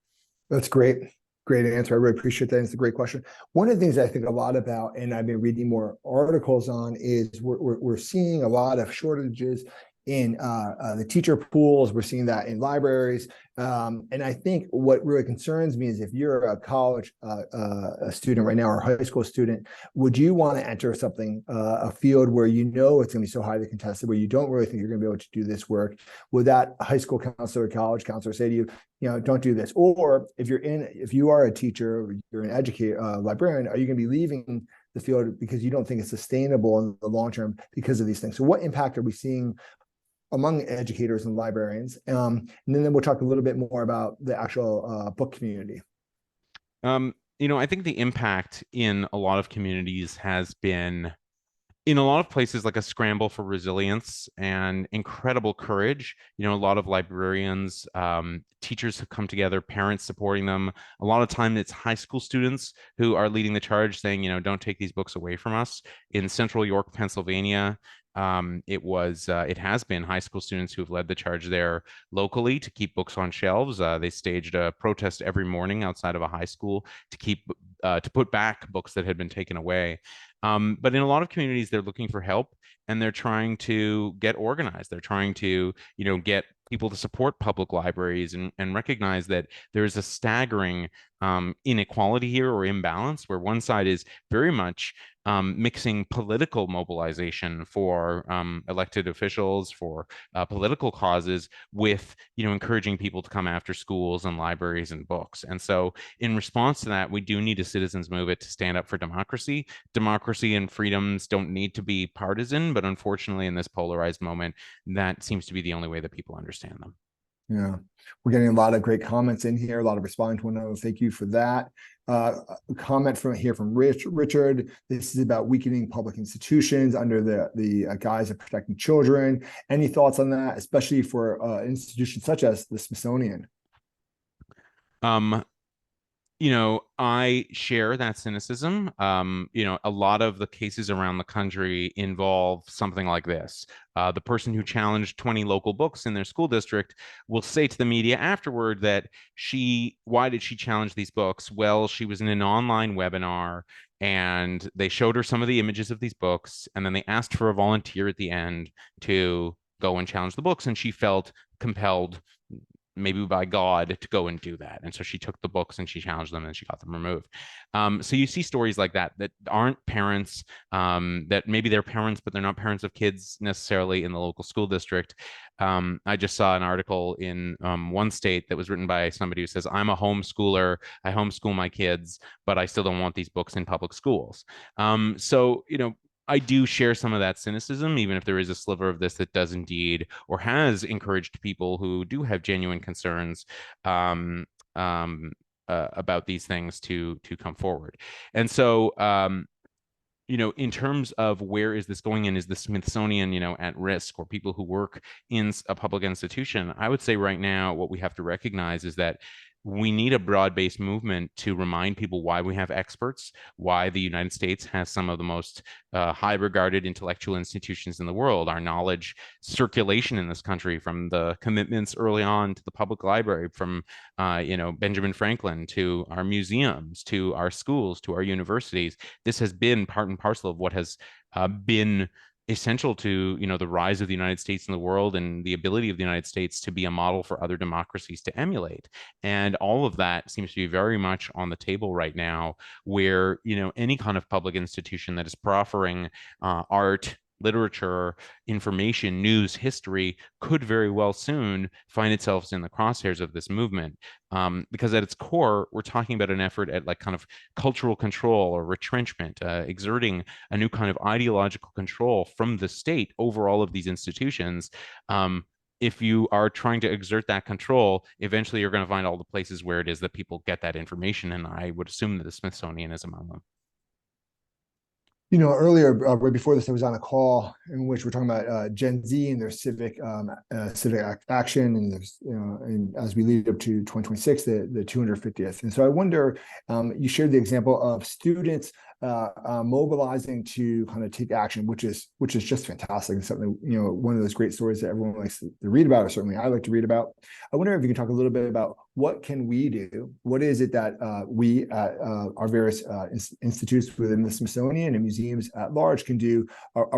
That's great. Great answer. I really appreciate that. It's a great question. One of the things I think a lot about, and I've been reading more articles on, is we're seeing a lot of shortages in the teacher pools. We're seeing that in libraries. And I think what really concerns me is if you're a college a student right now or a high school student, would you want to enter something, a field where it's going to be so highly contested, where you don't really think you're going to be able to do this work? Would that high school counselor or college counselor say to you, don't do this? Or if you are a teacher, you're an educator, librarian, are you going to be leaving the field because you don't think it's sustainable in the long term because of these things? So what impact are we seeing among educators and librarians? And then we'll talk a little bit more about the actual book community. I think the impact in a lot of communities has been, in a lot of places, like a scramble for resilience and incredible courage. A lot of librarians, teachers have come together, parents supporting them. A lot of time it's high school students who are leading the charge, saying, don't take these books away from us. In Central York, Pennsylvania, it has been high school students who have led the charge there locally to keep books on shelves. They staged a protest every morning outside of a high school to put back books that had been taken away. But in a lot of communities, they're looking for help and they're trying to get organized. They're trying to, get people to support public libraries and recognize that there's a staggering inequality here, or imbalance, where one side is very much mixing political mobilization for elected officials, for political causes, with encouraging people to come after schools and libraries and books. And so in response to that, we do need a citizens movement to stand up for democracy. Democracy and freedoms don't need to be partisan, but unfortunately in this polarized moment, that seems to be the only way that people understand them. Yeah, we're getting a lot of great comments in here, a lot of responding to one another. Thank you for that. A comment from Richard. This is about weakening public institutions under the guise of protecting children. Any thoughts on that, especially for institutions such as the Smithsonian? I share that cynicism. A lot of the cases around the country involve something like this. The person who challenged 20 local books in their school district will say to the media afterward that why did she challenge these books? Well, she was in an online webinar and they showed her some of the images of these books, and then they asked for a volunteer at the end to go and challenge the books, and she felt compelled, maybe by God, to go and do that. And so she took the books and she challenged them and she got them removed. So you see stories like that aren't parents, that maybe they're parents, but they're not parents of kids necessarily in the local school district. I just saw an article in one state that was written by somebody who says, I'm a homeschooler. I homeschool my kids, but I still don't want these books in public schools. So, I do share some of that cynicism, even if there is a sliver of this that does indeed, or has encouraged people who do have genuine concerns about these things to come forward. And so, in terms of where is this going, and is the Smithsonian, at risk, or people who work in a public institution, I would say right now what we have to recognize is that we need a broad-based movement to remind people why we have experts, why the United States has some of the most high-regarded intellectual institutions in the world. Our knowledge circulation in this country, from the commitments early on to the public library, from Benjamin Franklin, to our museums, to our schools, to our universities. This has been part and parcel of what has been essential to the rise of the United States in the world, and the ability of the United States to be a model for other democracies to emulate. And all of that seems to be very much on the table right now, where any kind of public institution that is proffering art, literature, information, news, history could very well soon find itself in the crosshairs of this movement. Because at its core, we're talking about an effort at like kind of cultural control or retrenchment, exerting a new kind of ideological control from the state over all of these institutions. If you are trying to exert that control, eventually you're going to find all the places where it is that people get that information. And I would assume that the Smithsonian is among them. Earlier, right before this, I was on a call in which we're talking about Gen Z and their civic action, and there's and as we lead up to 2026, the 250th. And so I wonder, you shared the example of students mobilizing to kind of take action, which is just fantastic, and something, one of those great stories that everyone likes to read about, or certainly I like to read about. I wonder if you can talk a little bit about what can we do? What is it that we at our various institutes within the Smithsonian and museums at large can do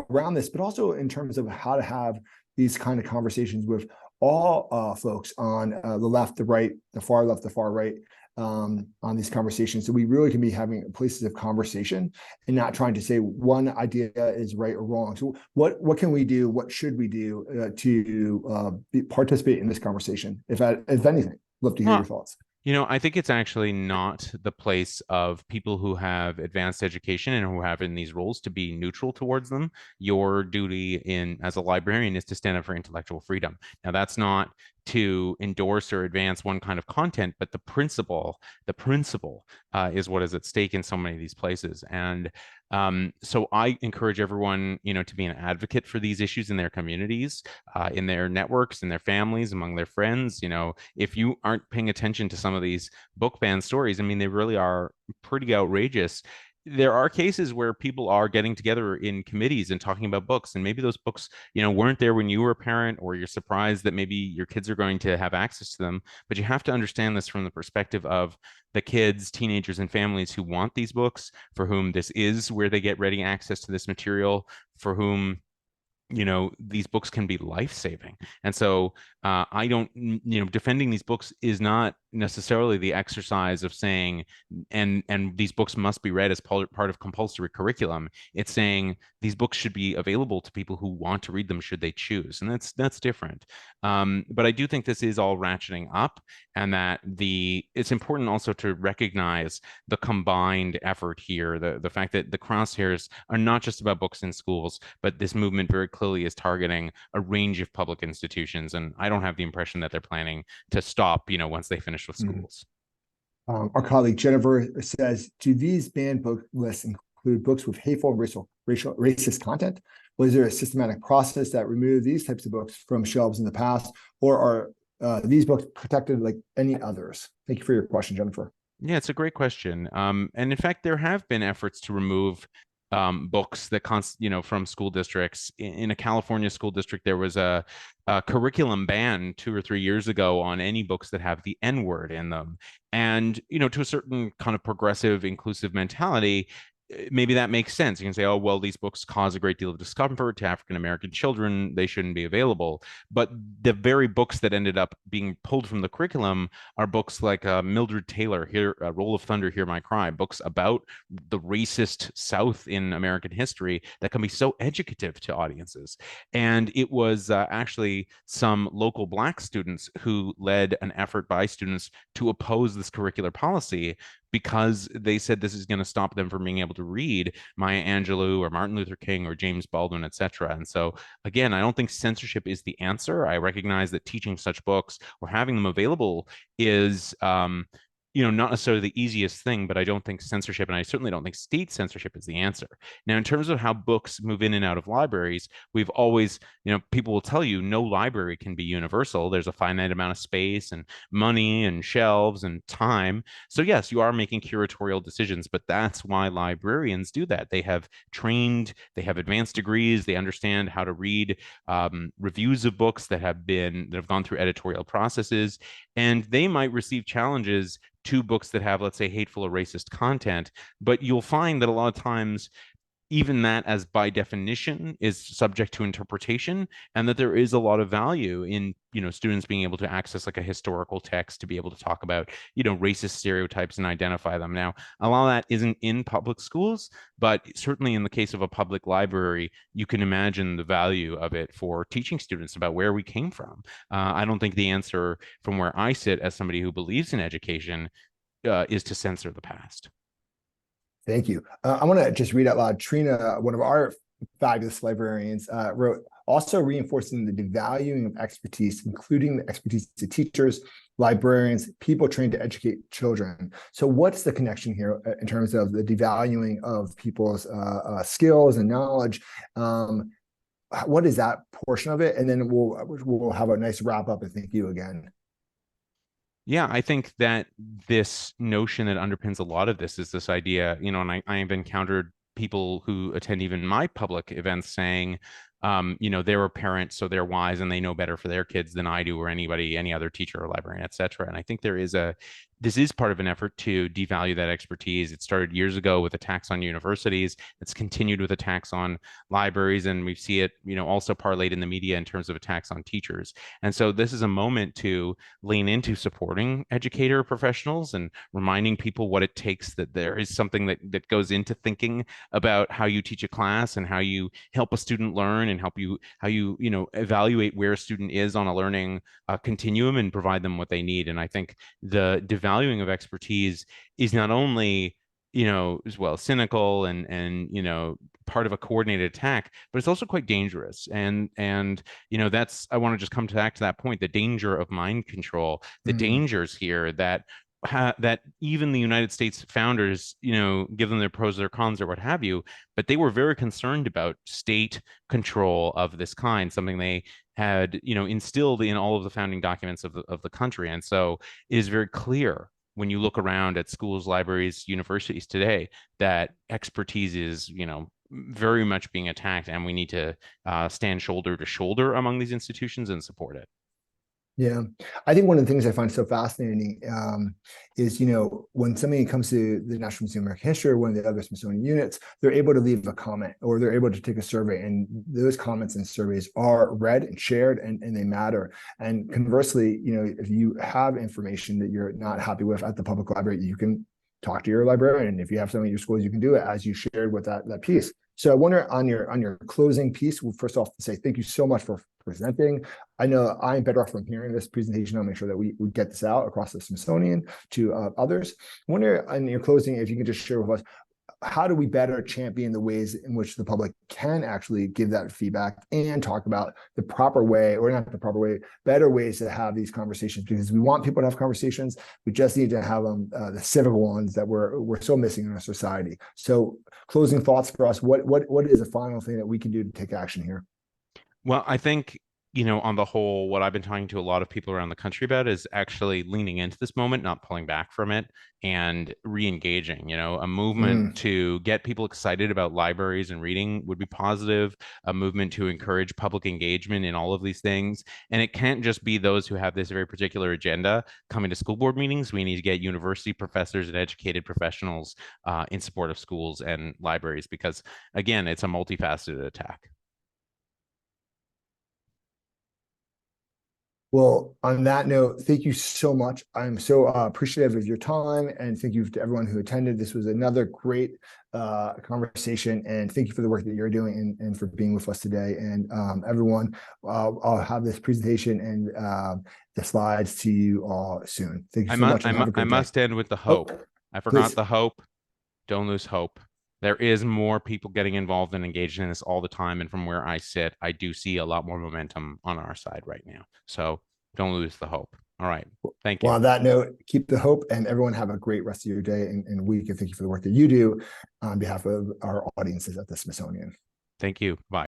around this, but also in terms of how to have these kind of conversations with all folks on the left, the right, the far left, the far right, on these conversations. So we really can be having places of conversation and not trying to say one idea is right or wrong. So what can we do? What should we do to participate in this conversation? If anything, love to hear your thoughts. I think it's actually not the place of people who have advanced education and who have in these roles to be neutral towards them. Your duty as a librarian is to stand up for intellectual freedom. Now, that's not to endorse or advance one kind of content, but the principle is what is at stake in so many of these places. And so I encourage everyone, to be an advocate for these issues in their communities, in their networks, in their families, among their friends. If you aren't paying attention to some of these book ban stories, I mean, they really are pretty outrageous. There are cases where people are getting together in committees and talking about books, and maybe those books, weren't there when you were a parent, or you're surprised that maybe your kids are going to have access to them. But you have to understand this from the perspective of the kids, teenagers, and families who want these books, for whom this is where they get ready access to this material, for whom these books can be life-saving. And so I don't, defending these books is not necessarily the exercise of saying, and these books must be read as part of compulsory curriculum. It's saying these books should be available to people who want to read them should they choose. And that's different. But I do think this is all ratcheting up, and that it's important also to recognize the combined effort here, the fact that the crosshairs are not just about books in schools, but this movement very clearly is targeting a range of public institutions. And I don't have the impression that they're planning to stop, once they finish with schools. Our colleague Jennifer says, do these banned book lists include books with hateful racist content? Was there a systematic process that removed these types of books from shelves in the past, or are these books protected like any others? Thank you for your question, Jennifer. Yeah, it's a great question. And in fact, there have been efforts to remove books that from school districts. In a California school district, there was a curriculum ban 2 or 3 years ago on any books that have the N word in them. And to a certain kind of progressive, inclusive mentality, maybe that makes sense. You can say, oh, well, these books cause a great deal of discomfort to African American children, they shouldn't be available. But the very books that ended up being pulled from the curriculum are books like Mildred Taylor, Here, Roll of Thunder, Hear My Cry, books about the racist South in American history that can be so educative to audiences. And it was actually some local Black students who led an effort by students to oppose this curricular policy, because they said this is going to stop them from being able to read Maya Angelou or Martin Luther King or James Baldwin, etc. And so, again, I don't think censorship is the answer. I recognize that teaching such books or having them available is not necessarily the easiest thing, but I don't think censorship, and I certainly don't think state censorship, is the answer. Now, in terms of how books move in and out of libraries, we've always, people will tell you no library can be universal. There's a finite amount of space and money and shelves and time. So yes, you are making curatorial decisions, but that's why librarians do that. They have trained, they have advanced degrees, they understand how to read reviews of books that have gone through editorial processes, and they might receive challenges to books that have, let's say, hateful or racist content. But you'll find that a lot of times even that, as by definition, is subject to interpretation, and that there is a lot of value in, students being able to access like a historical text to be able to talk about, racist stereotypes and identify them. Now, a lot of that isn't in public schools, but certainly in the case of a public library, you can imagine the value of it for teaching students about where we came from. I don't think the answer from where I sit as somebody who believes in education is to censor the past. Thank you. I want to just read out loud. Trina, one of our fabulous librarians, wrote, also reinforcing the devaluing of expertise, including the expertise to teachers, librarians, people trained to educate children. So what's the connection here in terms of the devaluing of people's skills and knowledge? What is that portion of it? And then we'll have a nice wrap up and thank you again. Yeah, I think that this notion that underpins a lot of this is this idea, and I have encountered people who attend even my public events saying, they're a parent, so they're wise and they know better for their kids than I do or any other teacher or librarian, et cetera. And I think this is part of an effort to devalue that expertise. It started years ago with attacks on universities. It's continued with attacks on libraries, and we see it, also parlayed in the media in terms of attacks on teachers. And so this is a moment to lean into supporting educator professionals and reminding people what it takes, that there is something that goes into thinking about how you teach a class and how you help a student learn and how you evaluate where a student is on a learning continuum and provide them what they need. And I think the devaluing of expertise is not only as well cynical and part of a coordinated attack, but it's also quite dangerous. And that's, I want to just come back to that point, the danger of mind control, the dangers here that even the United States founders, give them their pros, their cons, or what have you, but they were very concerned about state control of this kind, something they had, instilled in all of the founding documents of the country. And so it is very clear when you look around at schools, libraries, universities today that expertise is, very much being attacked, and we need to stand shoulder to shoulder among these institutions and support it. Yeah, I think one of the things I find so fascinating is, when somebody comes to the National Museum of American History or one of the other Smithsonian units, they're able to leave a comment or they're able to take a survey, and those comments and surveys are read and shared and they matter. And conversely, if you have information that you're not happy with at the public library, you can talk to your librarian. If you have something at your schools, you can do it as you shared with that piece. So I wonder on your closing piece, well, first off, to say thank you so much for presenting. I know I'm better off from hearing this presentation. I'll make sure that we get this out across the Smithsonian to others. I wonder on your closing, if you can just share with us, how do we better champion the ways in which the public can actually give that feedback and talk about the proper way, or not the proper way, better ways to have these conversations? Because we want people to have conversations. We just need to have them, the civic ones that we're so missing in our society. So closing thoughts for us, what is the final thing that we can do to take action here? Well, I think, on the whole, what I've been talking to a lot of people around the country about is actually leaning into this moment, not pulling back from it, and re-engaging. A movement to get people excited about libraries and reading would be positive, a movement to encourage public engagement in all of these things. And it can't just be those who have this very particular agenda coming to school board meetings. We need to get university professors and educated professionals in support of schools and libraries, because, again, it's a multifaceted attack. Well, on that note, thank you so much. I'm so appreciative of your time, and thank you to everyone who attended. This was another great conversation, and thank you for the work that you're doing and for being with us today. And everyone, I'll have this presentation and the slides to you all soon. Thank you so much. I must end with the hope. I forgot the hope. Don't lose hope. There is more people getting involved and engaged in this all the time. And from where I sit, I do see a lot more momentum on our side right now. So don't lose the hope. All right. Thank you. Well, on that note, keep the hope, and everyone have a great rest of your day and week. And thank you for the work that you do on behalf of our audiences at the Smithsonian. Thank you. Bye.